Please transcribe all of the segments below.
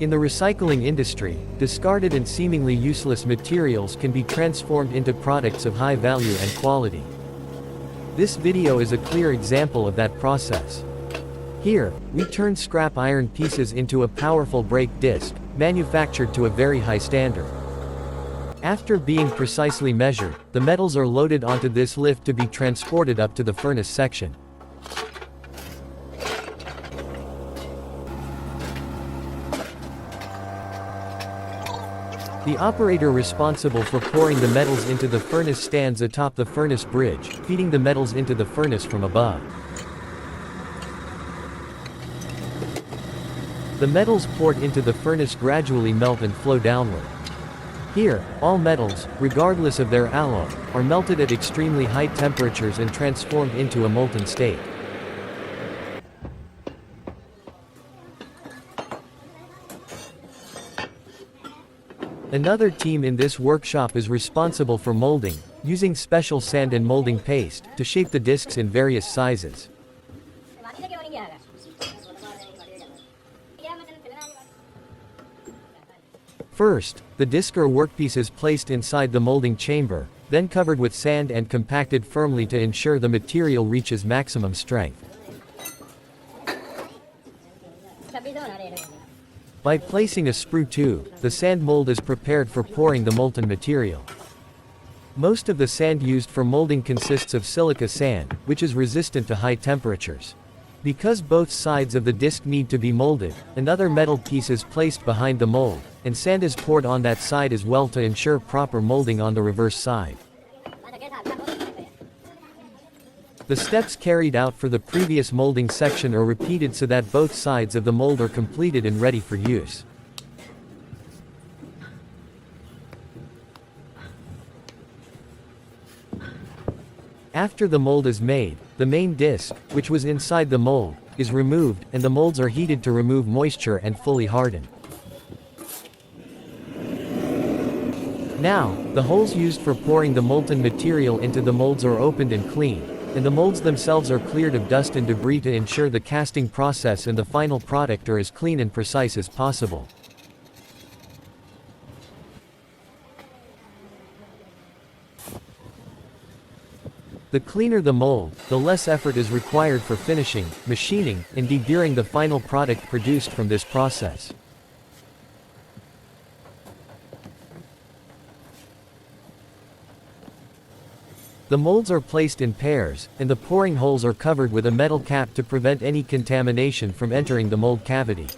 In the recycling industry, discarded and seemingly useless materials can be transformed into products of high value and quality. This video is a clear example of that process. Here, we turn scrap iron pieces into a powerful brake disc, manufactured to a very high standard. After being precisely measured, the metals are loaded onto this lift to be transported up to the furnace section. The operator responsible for pouring the metals into the furnace stands atop the furnace bridge, feeding the metals into the furnace from above. The metals poured into the furnace gradually melt and flow downward. Here, all metals, regardless of their alloy, are melted at extremely high temperatures and transformed into a molten state. Another team in this workshop is responsible for molding, using special sand and molding paste, to shape the discs in various sizes. First, the disc or workpiece is placed inside the molding chamber, then covered with sand and compacted firmly to ensure the material reaches maximum strength. By placing a sprue tube, the sand mold is prepared for pouring the molten material. Most of the sand used for molding consists of silica sand, which is resistant to high temperatures. Because both sides of the disc need to be molded, another metal piece is placed behind the mold, and sand is poured on that side as well to ensure proper molding on the reverse side. The steps carried out for the previous molding section are repeated so that both sides of the mold are completed and ready for use. After the mold is made, the main disc, which was inside the mold, is removed, and the molds are heated to remove moisture and fully harden. Now, the holes used for pouring the molten material into the molds are opened and cleaned, and the molds themselves are cleared of dust and debris to ensure the casting process and the final product are as clean and precise as possible. The cleaner the mold, the less effort is required for finishing, machining, and deburring the final product produced from this process. The molds are placed in pairs, and the pouring holes are covered with a metal cap to prevent any contamination from entering the mold cavity.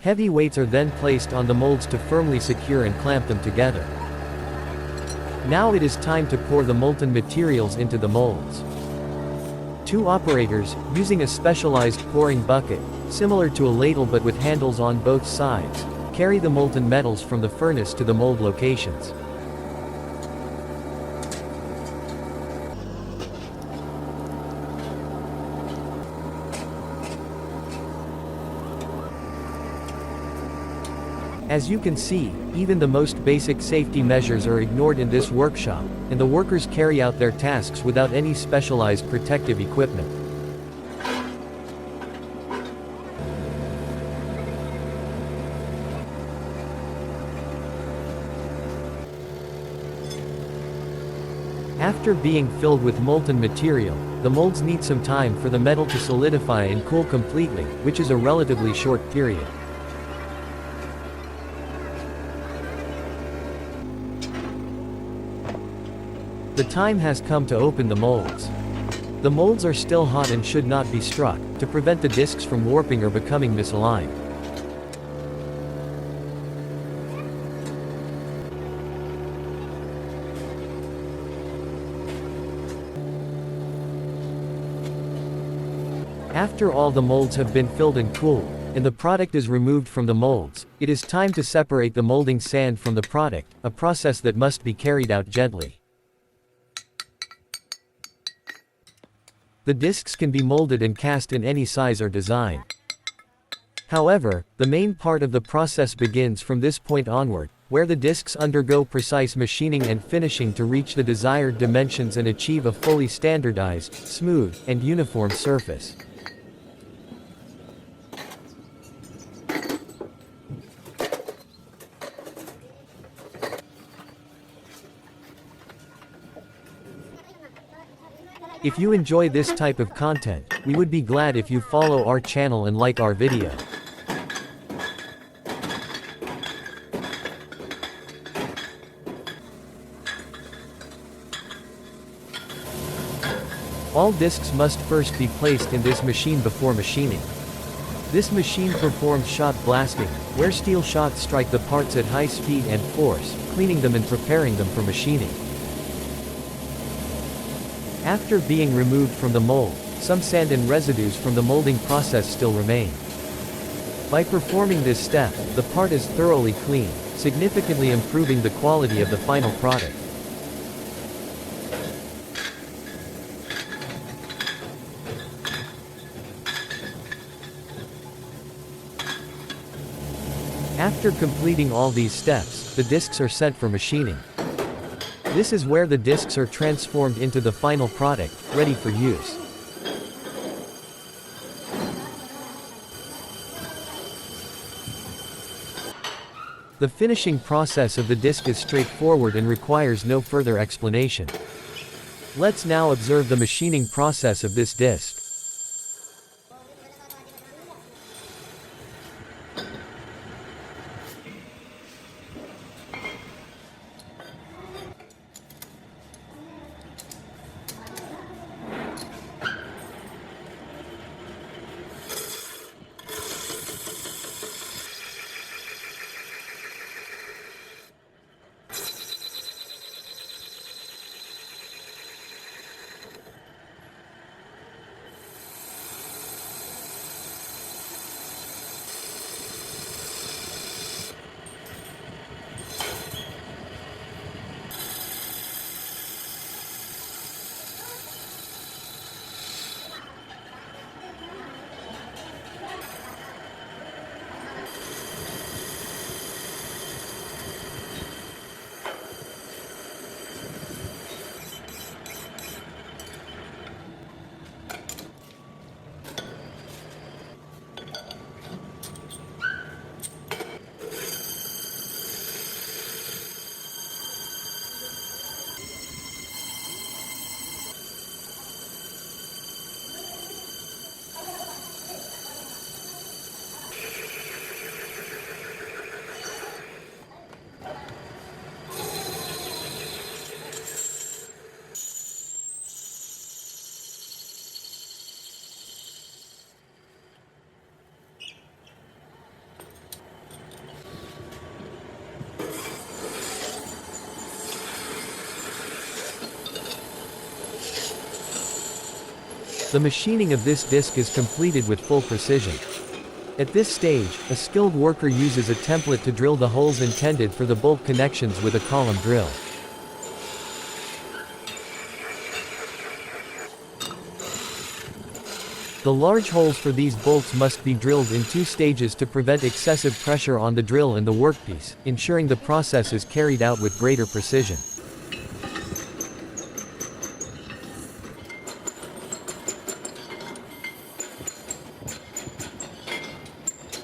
Heavy weights are then placed on the molds to firmly secure and clamp them together. Now it is time to pour the molten materials into the molds. Two operators, using a specialized pouring bucket, similar to a ladle but with handles on both sides, carry the molten metals from the furnace to the mold locations. As you can see, even the most basic safety measures are ignored in this workshop, and the workers carry out their tasks without any specialized protective equipment. After being filled with molten material, the molds need some time for the metal to solidify and cool completely, which is a relatively short period. The time has come to open the molds. The molds are still hot and should not be struck, to prevent the discs from warping or becoming misaligned. After all the molds have been filled and cooled, and the product is removed from the molds, it is time to separate the molding sand from the product, a process that must be carried out gently. The discs can be molded and cast in any size or design. However, the main part of the process begins from this point onward, where the discs undergo precise machining and finishing to reach the desired dimensions and achieve a fully standardized, smooth, and uniform surface. If you enjoy this type of content, we would be glad if you follow our channel and like our video. All discs must first be placed in this machine before machining. This machine performs shot blasting, where steel shots strike the parts at high speed and force, cleaning them and preparing them for machining. After being removed from the mold, some sand and residues from the molding process still remain. By performing this step, the part is thoroughly clean, significantly improving the quality of the final product. After completing all these steps, the discs are sent for machining. This is where the discs are transformed into the final product, ready for use. The finishing process of the disc is straightforward and requires no further explanation. Let's now observe the machining process of this disc. The machining of this disc is completed with full precision. At this stage, a skilled worker uses a template to drill the holes intended for the bolt connections with a column drill. The large holes for these bolts must be drilled in 2 stages to prevent excessive pressure on the drill and the workpiece, ensuring the process is carried out with greater precision.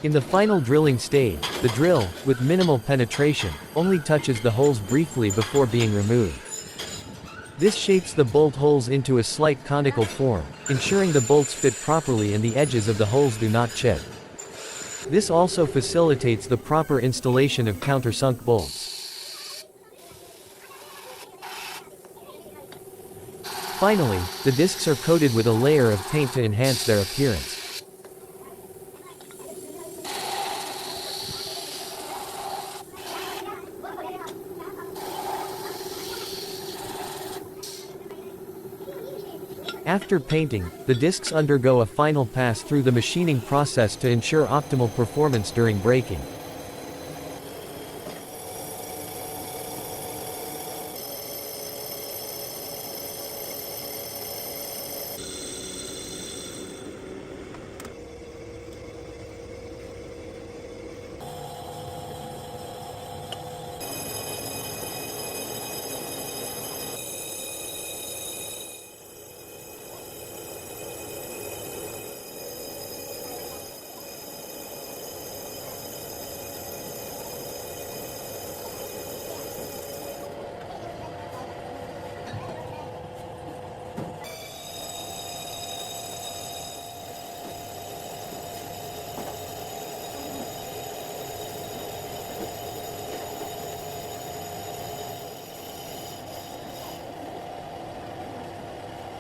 In the final drilling stage, the drill, with minimal penetration, only touches the holes briefly before being removed. This shapes the bolt holes into a slight conical form, ensuring the bolts fit properly and the edges of the holes do not chip. This also facilitates the proper installation of countersunk bolts. Finally, the discs are coated with a layer of paint to enhance their appearance. After painting, the discs undergo a final pass through the machining process to ensure optimal performance during braking.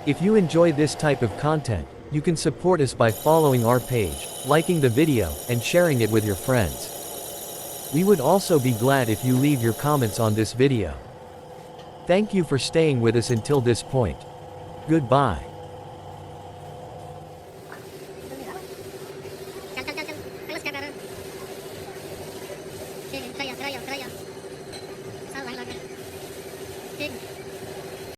If you enjoy this type of content, you can support us by following our page, liking the video, and sharing it with your friends. We would also be glad if you leave your comments on this video. Thank you for staying with us until this point. Goodbye.